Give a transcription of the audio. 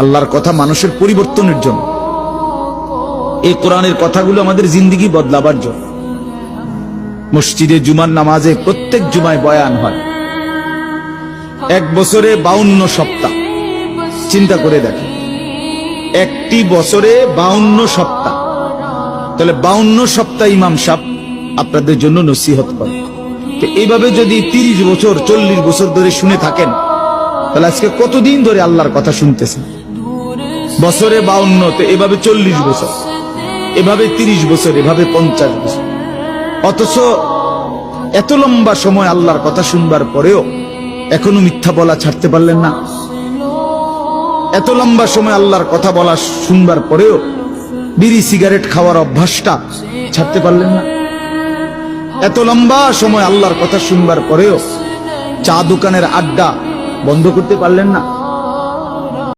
আল্লাহর কথা মানুষের পরিবর্তনের জন্য। এই কোরআনের কথাগুলো আমাদের জিন্দেগি বদলাবার জন্য। মসজিদে জুমার নামাজে প্রত্যেক জুমায় বয়ান হয়। এক বছরে 52 সপ্তাহ, চিন্তা করে দেখেন, একটি বছরে 52 সপ্তাহ। তাহলে 52 সপ্তাহ ইমাম সাহেব আপনাদের জন্য নসিহত করে। এইভাবে যদি 30 বছর 40 বছর ধরে শুনে থাকেন, তাহলে আজকে কতদিন ধরে আল্লাহর কথা শুনতেছেন? বছরে 52, তো এভাবে 40 বছর, এভাবে 30 বছর, এভাবে 50 বছর। অথচ এত লম্বা সময় আল্লাহর কথা শুনবার পরেও এখনো মিথ্যা বলা ছাড়তে পারলেন না। এত লম্বা সময় আল্লাহর কথা বলা শুনবার পরেও বিড়ি সিগারেট খাওয়ার অভ্যাসটা ছাড়তে পারলেন না। এত লম্বা সময় আল্লাহর কথা শুনবার পরেও চা দোকানের আড্ডা বন্ধ করতে পারলেন না।